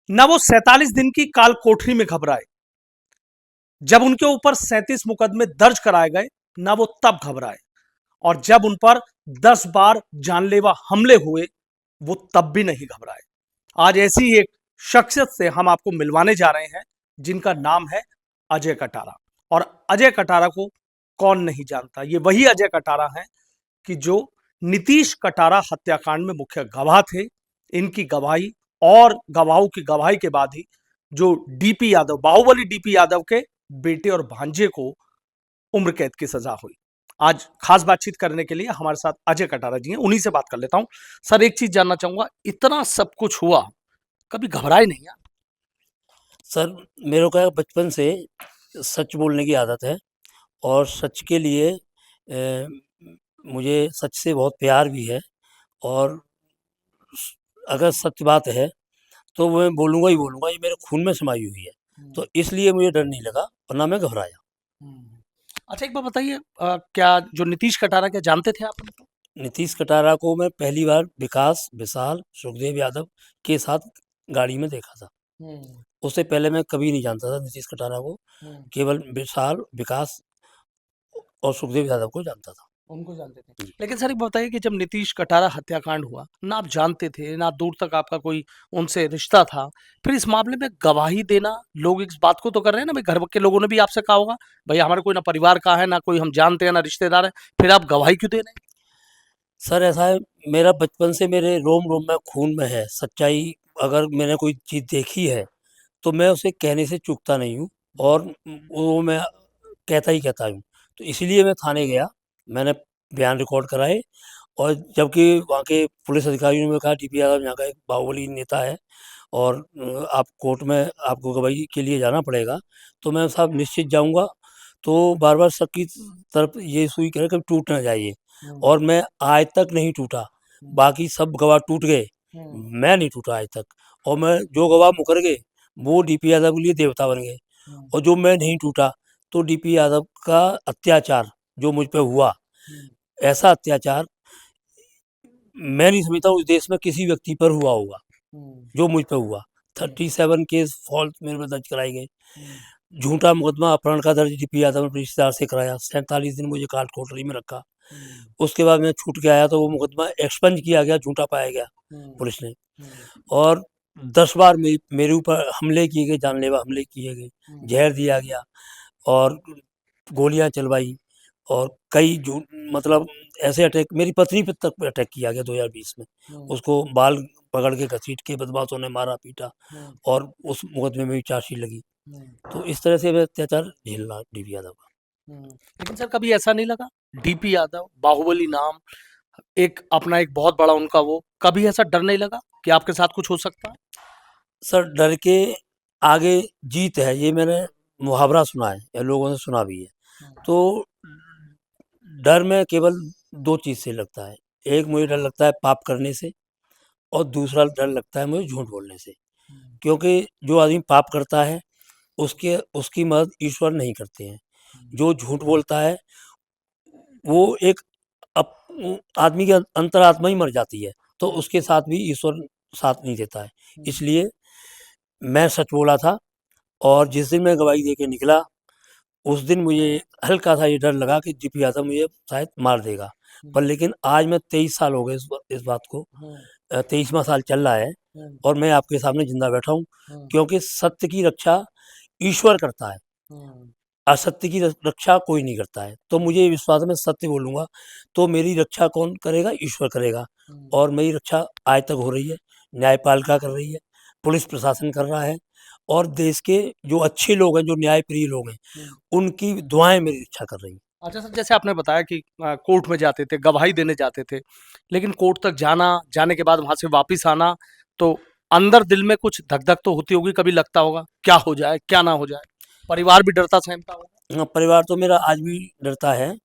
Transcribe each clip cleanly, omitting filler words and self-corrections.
ना वो 47 दिन की काल कोठरी में घबराए जब उनके ऊपर 37 मुकदमे दर्ज कराए गए, ना वो तब घबराए। और जब उन पर 10 बार जानलेवा हमले हुए, वो तब भी नहीं घबराए। आज ऐसी ही एक शख्सियत से हम आपको मिलवाने जा रहे हैं, जिनका नाम है अजय कटारा। और अजय कटारा को कौन नहीं जानता। ये वही अजय कटारा हैं कि जो नीतीश कटारा हत्याकांड में मुख्य गवाह थे। इनकी गवाही और गवाहों की गवाही के बाद ही जो डीपी यादव, बाहुबली डीपी यादव के बेटे और भांजे को उम्र कैद की सजा हुई। आज खास बातचीत करने के लिए हमारे साथ अजय कटारा जी हैं, उन्हीं से बात कर लेता हूं। सर, एक चीज जानना चाहूंगा, इतना सब कुछ हुआ, कभी घबराए नहीं आप? सर, मेरे को बचपन से सच बोलने की आदत है और सच के लिए मुझे सच से बहुत प्यार भी है। और अगर सच बात है तो मैं बोलूँगा ही बोलूँगा, ये मेरे खून में समाई हुई है। तो इसलिए मुझे डर नहीं लगा और ना मैं घबराया। हम्म। अच्छा, एक बात बताइए, क्या जो नीतीश कटारा, क्या जानते थे आप उनको? नीतीश कटारा को मैं पहली बार विकास, विशाल, सुखदेव यादव के साथ गाड़ी में देखा था। हम्म। उससे पहले मैं कभी नहीं जानता था नीतीश कटारा को। हम्म। केवल विशाल, विकास और सुखदेव यादव को जानता था। उनको जानते थे। जी। लेकिन सर, एक बताइए कि जब नीतीश कटारा हत्याकांड हुआ, ना आप जानते थे, ना दूर तक आपका कोई उनसे रिश्ता था, फिर इस मामले में गवाही देना, लोग इस बात को तो कर रहे हैं ना, भाई घर के लोगों ने भी आपसे कहा होगा, भाई हमारे कोई ना परिवार का है, ना कोई हम जानते हैं, ना रिश्तेदार है, फिर आप गवाही क्यों दे रहे हैं? सर, ऐसा है, मेरा बचपन से मेरे रोम-रोम में खून में है सच्चाई। अगर मैंने कोई चीज़ देखी है, तो मैं उसे कहने से चूकता नहीं हूँ और वो मैं कहता ही कहता हूँ। तो इसीलिए मैं थाने गया, मैंने बयान रिकॉर्ड कराए। और जबकि वहाँ के पुलिस अधिकारियों ने कहा डीपी यादव यहाँ का एक बाहुबली नेता है और आप कोर्ट में आपको गवाही के लिए जाना पड़ेगा। तो मैं साहब निश्चित जाऊँगा। तो बार-बार सबकी तरफ ये सुई कहे कभी टूट ना जाए ये। हम्म। और मैं आज तक नहीं टूटा। हम्म। बाकी सब गवाह टूट गए, हम्म। मैं नहीं टूटा आज तक। और मैं जो गवाह मुकर गए, वो डीपी यादव के लिए देवता बन गए। हम्म। और जो मैं नहीं टूटा, तो डीपी यादव का अत्याचार जो मुझ पे हुआ, हम्म। ऐसा अत्याचार मैं नहीं समझता उस देश में किसी व्यक्ति पर हुआ होगा, हम्म। जो मुझ पे हुआ। हम्म। 37 केस फ़ॉल्स मेरे पे दर्ज कराए गए। हम्म। झूठा मुकदमा अपहरण का दर्ज डीपी यादव ने अपने रिश्तेदार से कराया। 47 दिन मुझे काट कोठरी में रखा। हम्म। उसके बाद मैं छूट के आया तो वो मुकदमा एक्सपंज किया गया, झूठा पाया गया हम्म। पुलिस ने। हम्म। और 10 बार मेरे ऊपर हमले किए गए, जानलेवा हमले किए गए, हम्म। ज़हर दिया गया और गोलियाँ चलवाई। और कई जो मतलब ऐसे अटैक मेरी पत्नी पे तक अटैक किया गया 2020 में। हम्म। उसको बाल पकड़ के घसीट के बदमाशों ने मारा पीटा हम्म। और उस मुकदमे में भी चार्जशीट लगी। हम्म। तो इस तरह से मैं अत्याचार झेल रहा डीवी यादव का। लेकिन सर, कभी ऐसा नहीं लगा, डीपी यादव, बाहुबली नाम, एक अपना एक बहुत बड़ा उनका वो, कभी ऐसा डर नहीं लगा कि आपके साथ कुछ हो सकता है? सर, डर के आगे जीत है, ये मैंने मुहावरा सुना है या लोगों ने सुना भी है। हम्म। तो डर में केवल 2 चीज़ से लगता है। एक मुझे डर लगता है पाप करने से और दूसरा डर लगता है मुझे झूठ बोलने से। हम्म। क्योंकि जो आदमी पाप करता है, उसके उसकी मदद ईश्वर नहीं करते हैं। हम्म। जो झूठ बोलता है, वो एक अप आदमी की अंतरात्मा ही मर जाती है, तो हम्म। उसके साथ भी ईश्वर साथ नहीं देता है। हम्म। इसलिए मैं सच बोला था और जिस दिन मैं गवाही दे के निकला, उस दिन मुझे हल्का-सा ये डर लगा कि डीपी यादव मुझे शायद मार देगा। पर हम्म। लेकिन आज मैं 23 साल हो गए इस बात को, हम्म। 23वाँ साल चल रहा है हम्म। और मैं आपके सामने ज़िंदा बैठा हूँ, हम्म। क्योंकि सत्य की रक्षा ईश्वर करता है, हम्म। असत्य की रक्षा कोई नहीं करता है। तो मुझे ये विश्वास है मैं सत्य बोलूँगा, तो मेरी रक्षा कौन करेगा? ईश्वर करेगा। हम्म। और मेरी रक्षा आज तक हो रही है, न्यायपालिका कर रही है, पुलिस प्रशासन कर रहा है और देश के जो अच्छे लोग हैं, जो न्यायप्रिय लोग हैं, हम्म। उनकी दुआएँ मेरी रक्षा कर रही हैं। अच्छा सर, जैसे आपने बताया कि कोर्ट में जाते थे, गवाही देने जाते थे, लेकिन कोर्ट तक जाना, जाने के बाद वहां से वापिस आना, तो अंदर दिल में कुछ धक धक तो होती होगी, कभी लगता होगा क्या हो जाए क्या ना हो जाए, परिवार भी डरता सहमता होगा। परिवार तो मेरा आज भी डरता है।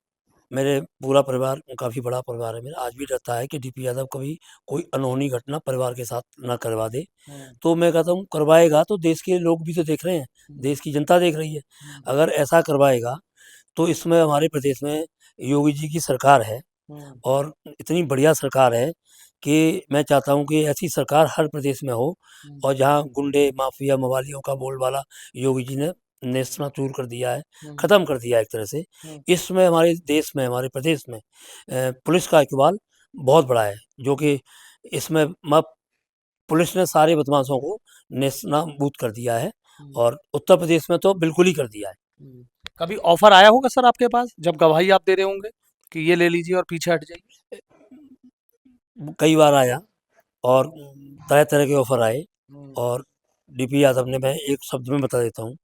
मेरे पूरा परिवार काफ़ी बड़ा परिवार है मेरा, आज भी डरता है कि डीपी यादव कभी कोई अनहोनी घटना परिवार के साथ ना करवा दे। हम्म। तो मैं कहता हूँ करवाएगा तो देश के लोग भी तो देख रहे हैं, हम्म। देश की जनता देख रही है। हम्म। अगर ऐसा करवाएगा तो इसमें हमारे प्रदेश में योगी जी की सरकार है हम्म। और इतनी बढ़िया सरकार है कि मैं चाहता हूँ कि ऐसी सरकार हर प्रदेश में हो, और जहाँ गुंडे, माफिया, मवालियों का बोलबाला योगी जी ने नेस्तनाबूद कर दिया है, ख़त्म कर दिया है एक तरह से। इसमें हमारे देश में, हमारे प्रदेश में पुलिस का इकबाल बहुत बड़ा है, जो कि इसमें पुलिस ने सारे बदमाशों को नेस्तनाबूद कर दिया है, और उत्तर प्रदेश में तो बिल्कुल ही कर दिया है। कभी ऑफर आया होगा सर आपके पास जब गवाही आप दे रहे होंगे कि ये ले लीजिए और पीछे हट जाइए? कई बार आया, और तरह तरह के ऑफर आए, और डीपी यादव ने, मैं एक शब्द में बता देता हूँ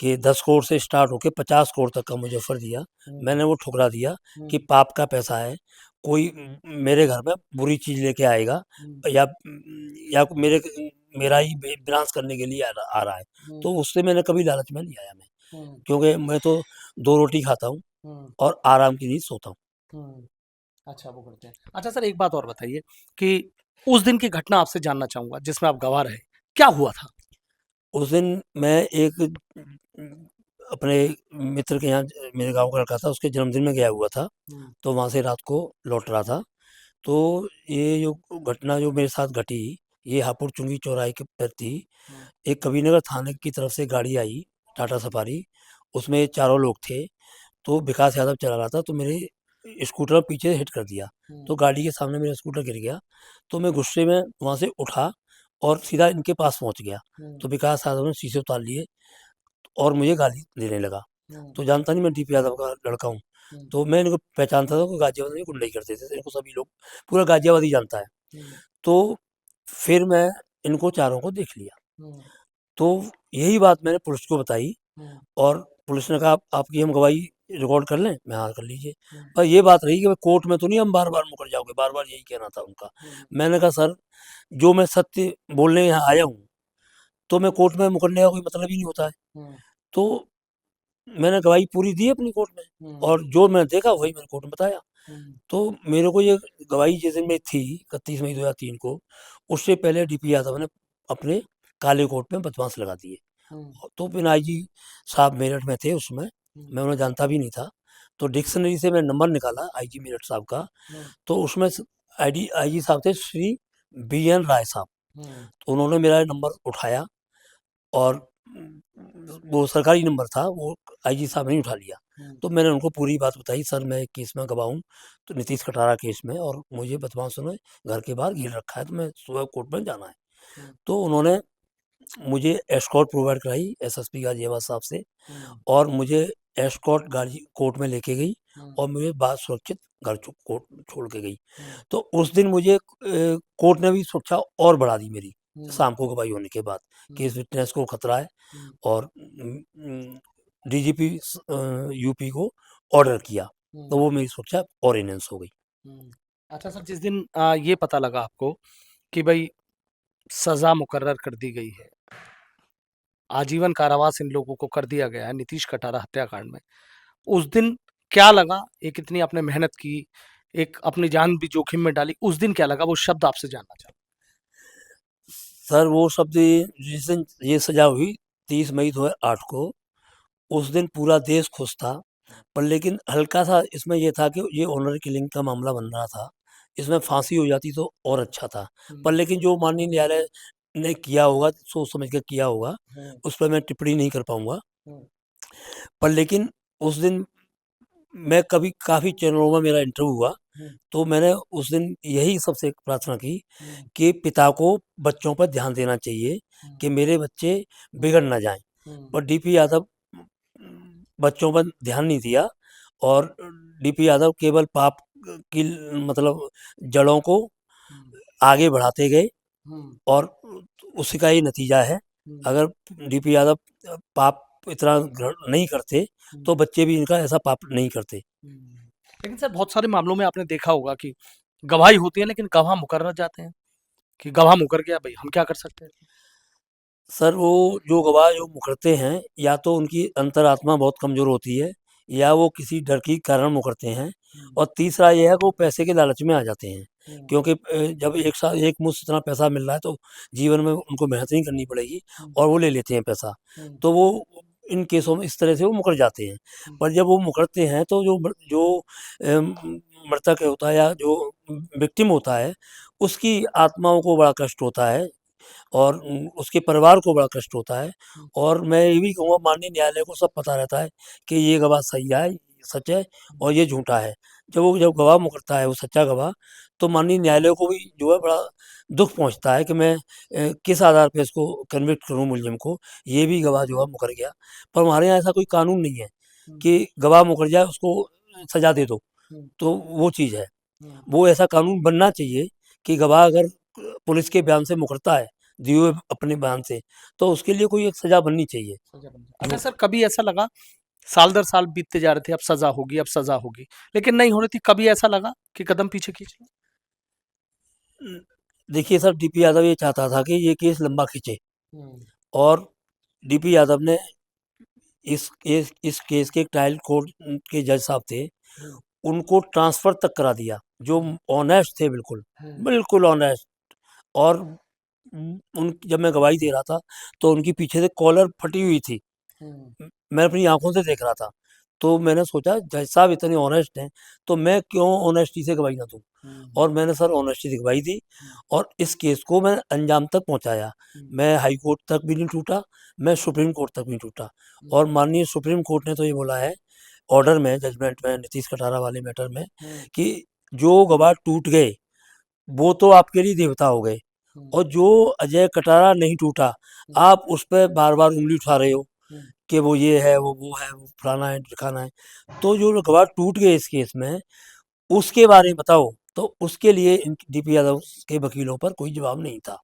कि 10 करोड़ से स्टार्ट होके 50 करोड़ तक का मुझे ऑफर दिया। मैंने वो ठुकरा दिया कि पाप का पैसा है, कोई मेरे घर में बुरी चीज़ लेके आएगा, या मेरे मेरा ही विनाश करने के लिए आ रहा है, तो उससे मैंने कभी लालच में नहीं आया मैं, क्योंकि मैं तो 2 रोटी खाता हूँ और आराम की नींद सोता हूँ। अच्छा, वो करते हैं। अच्छा सर, एक बात और बताइए कि उस दिन की घटना आपसे जानना चाहूंगा जिसमें आप गवाह रहे। क्या हुआ था? उस दिन मैं एक अपने मित्र के यहाँ, मेरे गांव का लड़का था, उसके जन्मदिन में गया हुआ था, तो वहाँ से रात को लौट रहा था। तो ये जो घटना जो मेरे साथ घटी, ये हापुड़ चुंगी चौराहे के पर थी। एक कबीरनगर थाने की तरफ से गाड़ी आई, टाटा सफारी, उसमें चारों लोग थे। तो विकास यादव चला रहा था, तो मेरे स्कूटर पीछे से हिट कर दिया, तो गाड़ी के सामने मेरा स्कूटर गिर गया। तो मैं गुस्से में वहाँ से उठा और सीधा इनके पास पहुँच गया। तो विकास यादव ने शीशे उतार लिए और मुझे गाली देने लगा। तो जानता नहीं मैं डीपी यादव का लड़का हूँ, तो मैं इनको पहचानता था कि गाजियाबाद में गुंडई करते थे, तो इनको सभी लोग, पूरा गाजियाबाद ही जानता है। तो फिर मैं इनको चारों को देख लिया, तो यही बात मैंने पुलिस को बताई, और पुलिस ने कहा आपकी हम गवाही रिकॉर्ड कर लें? मैं हाँ कर लीजिए। पर ये बात रही कि मैं कोर्ट में तो नहीं हम बार बार मुकर जाओगे, बार बार यही कहना था उनका। मैंने कहा सर, जो मैं सत्य बोलने यहाँ आया हूँ, तो मैं कोर्ट में मुकरने का कोई मतलब ही नहीं होता है। तो मैंने गवाही पूरी दी अपनी कोर्ट में, और जो मैंने देखा वही मैंने कोर्ट में बताया। तो मेरे को ये गवाही जिस दिन में थी 31 मई 2003 को, उससे पहले डीपी यादव ने अपने काले कोट में बदमाश लगा दिए। तो फिर आईजी साहब मेरठ में थे उसमें, मैं उन्हें जानता भी नहीं था। तो डिक्शनरी से मैं नंबर निकाला आईजी मेरठ साहब का, तो उसमें आईजी साहब थे श्री BN राय साहब। तो उन्होंने मेरा नंबर उठाया, और वो सरकारी नंबर था, वो आईजी साहब ने उठा लिया। तो मैंने उनको पूरी बात बताई, सर मैं एक केस में गवाह हूँ, तो नीतीश कटारा केस में, और मुझे बदमाशों ने घर के बाहर घेर रखा है, तो मैं सुबह कोर्ट में जाना है। तो उन्होंने मुझे एस्कॉर्ट प्रोवाइड कराई एसएसपी गाजियाबाद साहब से, और मुझे एस्कॉर्ट गाड़ी कोर्ट में लेके गई, और मुझे बात सुरक्षित घर कोर्ट छोड़ के गई। तो उस दिन मुझे कोर्ट ने भी सुरक्षा और बढ़ा दी मेरी, शाम को गवाही होने के बाद, कि इस विटनेस को खतरा है, और डीजीपी यूपी को ऑर्डर किया, तो वो मेरी सुरक्षा और इनहेंस हो गई। अच्छा सर, जिस दिन ये पता लगा आपको कि भाई सजा मुकर्रर कर दी गई है, आजीवन कारावास इन लोगों को कर दिया गया है नीतीश कटारा हत्याकांड में, उस दिन क्या लगा? एक इतनी आपने मेहनत की, एक अपनी जान भी जोखिम में डाली, उस दिन क्या लगा? वो शब्द आपसे जानना चाहता सर वो शब्द, जिस दिन ये सजा हुई 30 मई 2008 को, उस दिन पूरा देश खुश था। पर लेकिन हल्का सा इसमें ये था कि ये ऑनर किलिंग का मामला बन रहा था, इसमें फांसी हो जाती तो और अच्छा था। पर लेकिन जो माननीय न्यायालय ने किया होगा, सोच समझ कर किया होगा, उस पर मैं टिप्पणी नहीं कर पाऊंगा। पर लेकिन उस दिन मैं कभी काफ़ी चैनलों में मेरा इंटरव्यू हुआ, तो मैंने उस दिन यही सबसे प्रार्थना की कि पिता को बच्चों पर ध्यान देना चाहिए, कि मेरे बच्चे बिगड़ ना जाएं। पर डीपी यादव बच्चों पर ध्यान नहीं दिया, और डीपी यादव केवल पाप की, मतलब जड़ों को आगे बढ़ाते गए, और उसी का ही नतीजा है। अगर डीपी यादव पाप इतना नहीं करते, तो बच्चे भी इनका ऐसा पाप नहीं करते। लेकिन सर बहुत सारे मामलों में आपने देखा होगा कि गवाही होती है लेकिन गवाह मुकर्रर जाते हैं, कि गवाह मुकर गया, भाई हम क्या कर सकते हैं? सर वो जो गवाह जो मुकरते हैं, या तो उनकी अंतरात्मा बहुत कमज़ोर होती है, या वो किसी डर के कारण मुकरते हैं, और तीसरा ये है कि वो पैसे के लालच में आ जाते हैं। क्योंकि जब एक साथ एक मुश्त इतना पैसा मिल रहा है, तो जीवन में उनको मेहनत नहीं करनी पड़ेगी, और वो ले लेते हैं पैसा। तो वो इन केसों में इस तरह से वो मुकर जाते हैं। पर जब वो मुकरते हैं, तो जो मृतक होता है या जो विक्टिम होता है, उसकी आत्माओं को बड़ा कष्ट होता है और उसके परिवार को बड़ा कष्ट होता है। और मैं ये भी कहूँगा माननीय न्यायालय को सब पता रहता है कि ये गवाह सही है, सच है और ये झूठा है। जब गवाह मुकरता है वो सच्चा गवाह, तो माननीय न्यायालय को भी जो है बड़ा दुःख पहुँचता है कि मैं किस आधार पे इसको कन्विक्ट करूँ मुलज़िम को, ये भी गवाह जो है मुकर गया। पर हमारे यहाँ ऐसा कोई कानून नहीं है कि गवाह मुकर जाए उसको सज़ा दे दो, तो वो चीज़ है। वो ऐसा कानून बनना चाहिए कि गवाह अगर पुलिस के बयान से मुकरता है, दिए हुए अपने बयान से, तो उसके लिए कोई एक सज़ा बननी चाहिए। अच्छा सर, कभी ऐसा लगा, साल दर साल बीतते जा रहे थे, अब सजा होगी, अब सजा होगी, लेकिन नहीं हो रही थी, कभी ऐसा लगा कि कदम पीछे खींच लें? देखिए सर, डीपी यादव ये चाहता था कि ये केस लंबा खींचे और डीपी यादव ने इस केस के ट्रायल कोर्ट के जज साहब थे, उनको ट्रांसफ़र तक करा दिया, जो ऑनेस्ट थे बिल्कुल, बिल्कुल ऑनेस्ट। और उन जब मैं गवाही दे रहा था, तो उनकी पीछे से कॉलर फटी हुई थी। मैं अपनी आँखों से देख रहा था। तो मैंने सोचा जज साहब इतने ऑनेस्ट हैं, तो मैं क्यों ऑनेस्टी से गवाही ना दूँ? और मैंने सर ऑनेस्टी से गवाही दी और इस केस को मैं अंजाम तक पहुँचाया। मैं हाई कोर्ट तक भी नहीं टूटा, मैं सुप्रीम कोर्ट तक भी नहीं टूटा। और माननीय सुप्रीम कोर्ट ने तो ये बोला है, ऑर्डर में, जजमेंट में, नीतीश कटारा वाले मैटर में, कि जो गवाह टूट गए, वो तो आपके लिए देवता हो गए और जो अजय कटारा नहीं टूटा, आप उस पे बार-बार उँगली उठा रहे हो कि वो ये है, वो है, वो फलाना है, ढिकाना है। तो जो गवाह टूट गए इस केस में, उसके बारे में बताओ, तो उसके लिए इन डीपी यादव के वकीलों पर कोई जवाब नहीं था।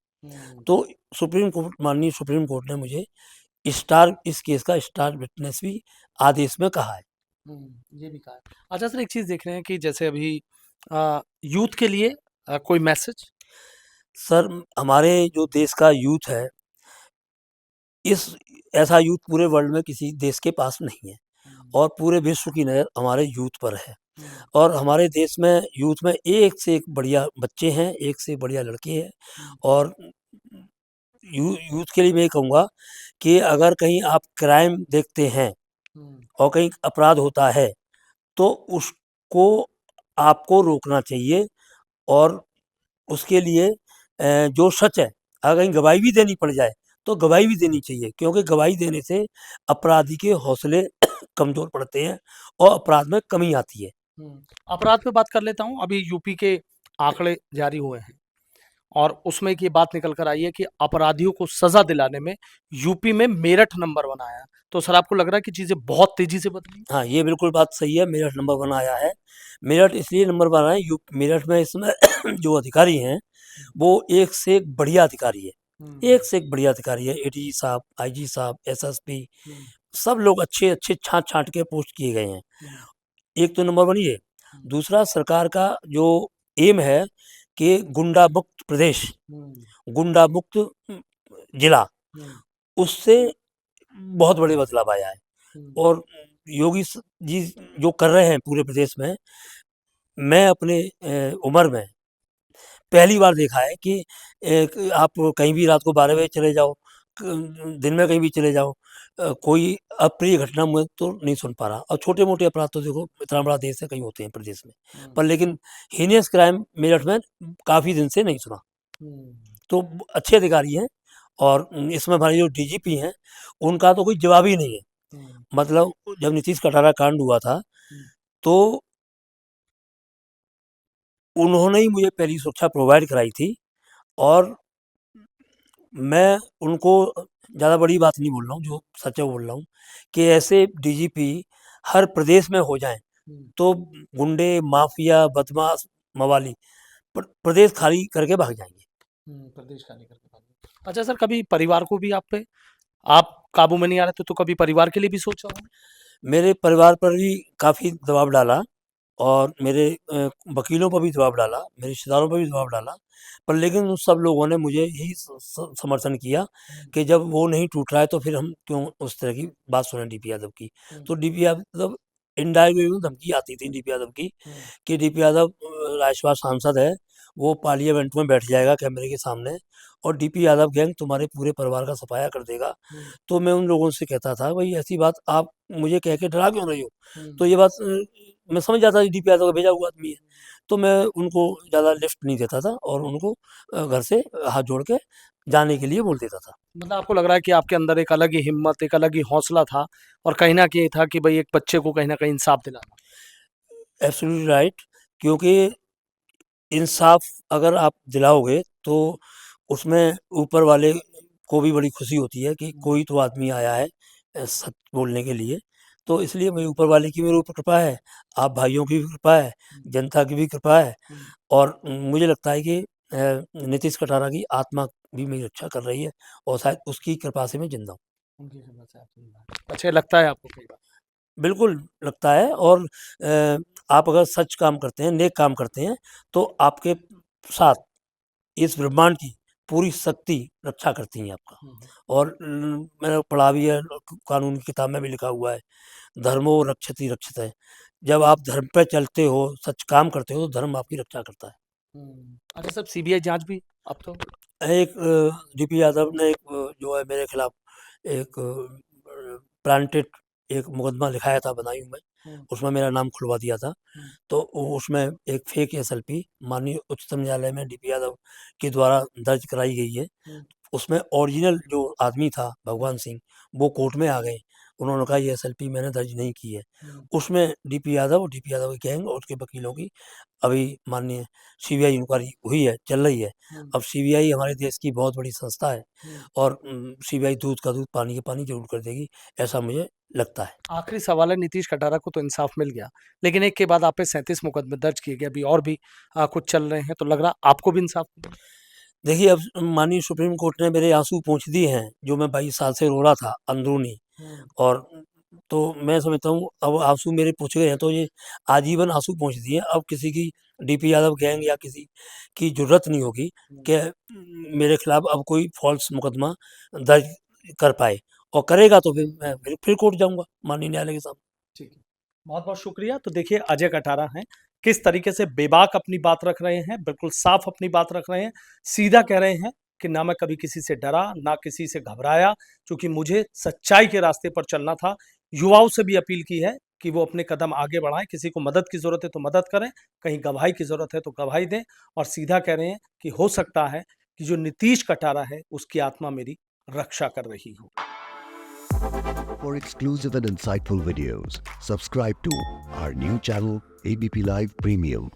तो माननीय सुप्रीम कोर्ट ने मुझे इस केस का स्टार विटनेस भी आदेश में कहा है। ये भी कहा है। अच्छा सर, एक चीज देख रहे हैं कि जैसे अभी यूथ के लिए कोई मैसेज? सर, हमारे जो देश का यूथ है, इस ऐसा यूथ पूरे वर्ल्ड में किसी देश के पास नहीं है और पूरे विश्व की नज़र हमारे यूथ पर है। और हमारे देश में यूथ में एक से एक बढ़िया बच्चे हैं, एक से एक बढ़िया लड़के हैं। और यूथ के लिए मैं ये कहूँगा कि अगर कहीं आप क्राइम देखते हैं और कहीं अपराध होता है, तो उसको आपको रोकना चाहिए और उसके लिए जो सच है, अगर कहीं गवाही भी देनी पड़ जाए, तो गवाही भी देनी चाहिए, क्योंकि गवाही देने से अपराधी के हौसले कमज़ोर पड़ते हैं और अपराध में कमी आती है। अपराध पे बात कर लेता हूँ। अभी यूपी के आंकड़े जारी हुए हैं और उसमें एक ये बात निकल कर आई है कि अपराधियों को सजा दिलाने में यूपी में मेरठ नंबर 1 आया। तो सर, आपको लग रहा है कि चीजें बहुत तेजी से बदली? हाँ, ये बिल्कुल बात सही है, मेरठ नंबर 1 आया है। मेरठ इसलिए नंबर 1 आया है, मेरठ में इस समय जो अधिकारी हैं, वो एक से एक बढ़िया अधिकारी है। एक से एक बढ़िया अधिकारी है, एडीजी साहब, आईजी साहब, एसएसपी, सब लोग अच्छे-अच्छे छाँट-छाँट के पोस्ट किए गए हैं। एक तो नंबर 1 ये। दूसरा, सरकार का जो एम है कि गुंडा मुक्त प्रदेश, गुंडा मुक्त जिला, उससे बहुत बड़े बदलाव आया है। और योगी जी जो कर रहे हैं पूरे प्रदेश में, मैं अपने उम्र में पहली बार देखा है कि आप कहीं भी रात को 12 बजे चले जाओ, दिन में कहीं भी चले जाओ, कोई अप्रिय घटना मैं तो नहीं सुन पा रहा। और छोटे-मोटे अपराध तो देखो इतना बड़ा देश है, कहीं होते हैं प्रदेश में। पर लेकिन हीनियस क्राइम मेरठ में काफ़ी दिन से नहीं सुना। तो अच्छे अधिकारी हैं और इसमें हमारे जो डीजीपी हैं, उनका तो कोई जवाब ही नहीं है। मतलब जब नीतीश कटारा कांड हुआ था, तो उन्होंने ही मुझे पहली सुरक्षा प्रोवाइड कराई थी और मैं उनको ज़्यादा बड़ी बात नहीं बोल रहा हूँ, जो सच है वो बोल रहा हूँ कि ऐसे डीजीपी हर प्रदेश में हो जाएँ, तो गुंडे, माफिया, बदमाश, मवाली प्रदेश खाली करके भाग जाएँगे। प्रदेश खाली करके भागे। अच्छा सर, कभी परिवार को भी आप काबू में नहीं आ रहे थे, तो कभी परिवार के लिए भी सोचा हो? मेरे परिवार पर भी काफ़ी दबाव डाला और मेरे वकीलों पर भी दबाव डाला, मेरे रिश्तेदारों पर भी दबाव डाला, पर लेकिन उन सब लोगों ने मुझे यही समर्थन किया कि जब वो नहीं टूट रहा है तो फिर हम क्यों उस तरह की बात सुने डीपी यादव की। तो डीपी यादव इनडायरेक्ट वे में धमकी आती थी डीपी यादव की कि डीपी यादव राज्यसभा सांसद है, वो पार्लियामेंट में बैठ जाएगा कैमरे के सामने और डीपी यादव गैंग तुम्हारे पूरे परिवार का सफाया कर देगा। तो मैं उन लोगों से कहता था, भाई ऐसी बात आप मुझे कह के डरा क्यों रही हो? तो ये बात मैं समझ जाता था डीपी यादव का भेजा हुआ आदमी है, तो मैं उनको ज़्यादा लिफ्ट नहीं देता था और उनको घर से हाथ जोड़ के जाने के लिए बोल देता था। मतलब आपको लग रहा है कि आपके अंदर एक अलग ही हिम्मत, एक अलग ही हौसला था और कहीं न कहीं था कि भई एक बच्चे को कहीं न कहीं इंसाफ दिलाना। एब्सोल्यूटली राइट, क्योंकि इंसाफ अगर आप दिलाओगे तो उसमें ऊपर वाले को भी बड़ी खुशी होती है कि कोई तो आदमी आया है सच बोलने के लिए। तो इसलिए मेरे ऊपर वाले की मेरे ऊपर कृपा है, आप भाइयों की भी कृपा है, जनता की भी कृपा है और मुझे लगता है कि नीतीश कटारा की आत्मा भी मेरी रक्षा कर रही है और शायद उसकी कृपा से मैं ज़िंदा हूँ। अच्छा लगता है आपको कई बार? बिल्कुल लगता है और आप अगर सच काम करते हैं, नेक काम करते हैं, तो आपके साथ इस ब्रह्मांड की पूरी शक्ति रक्षा करती है आपका। और मैंने पढ़ा भी है, कानून की किताब में भी लिखा हुआ है, धर्मो रक्षति रक्षितः। जब आप धर्म पे चलते हो, सच काम करते हो, तो धर्म आपकी रक्षा करता है। अच्छा सर, सीबीआई जाँच भी अब तो एक डीपी यादव ने एक जो है मेरे खिलाफ एक प्लांटेड एक मुकदमा लिखाया था बदायूं में, उसमें मेरा नाम खुलवा दिया था। तो उसमें एक फेक एसएलपी माननीय उच्चतम न्यायालय में डीपी यादव के द्वारा दर्ज कराई गई है। उसमें ओरिजिनल जो आदमी था भगवान सिंह, वो कोर्ट में आ गए। उन्होंने कहा ये एसएलपी मैंने दर्ज नहीं की है। उसमें डीपी यादव और डीपी यादव की गैंग और उसके वकीलों की अभी माननीय सीबीआई इंक्वायरी हुई है, चल रही है। अब सीबीआई हमारे देश की बहुत बड़ी संस्था है और सीबीआई दूध का दूध, पानी का पानी ज़रूर कर देगी, ऐसा मुझे लगता है। आखिरी सवाल है, नीतीश कटारा को तो इंसाफ मिल गया, लेकिन एक के बाद आप पे 37 मुकदमे दर्ज किए गए, अभी और भी कुछ चल रहे हैं, तो लग रहा आपको भी इंसाफ मिलेगा? देखिए, अब माननीय सुप्रीम कोर्ट ने मेरे आँसू पोंछ दिए हैं, जो मैं 22 साल से रो रहा था अंदरूनी। और तो मैं समझता हूँ अब आँसू मेरे पोंछ गए हैं, तो ये आजीवन आँसू पोंछ दिए। अब किसी की डीपी यादव गैंग या किसी की ज़रूरत नहीं होगी कि मेरे खिलाफ अब कोई फ़ॉल्स मुकदमा दर्ज कर पाए, और करेगा तो फिर मैं फिर कोर्ट जाऊँगा माननीय न्यायालय के सामने। ठीक है। बहुत-बहुत शुक्रिया। तो देखिए अजय कटारा हैं, किस तरीके से बेबाक अपनी बात रख रहे हैं, बिल्कुल साफ अपनी बात रख रहे हैं, सीधा कह रहे हैं कि ना मैं कभी किसी से डरा, ना किसी से घबराया, क्योंकि मुझे सच्चाई के रास्ते पर चलना था। युवाओं से भी अपील की है कि वो अपने कदम आगे बढ़ाएँ, किसी को मदद की ज़रूरत है तो मदद करें, कहीं गवाही की ज़रूरत है तो गवाही दें और सीधा कह रहे हैं कि हो सकता है कि जो नीतीश कटारा है, उसकी आत्मा मेरी रक्षा कर रही हो। For exclusive and insightful videos, subscribe to our new channel ABP Live Premium.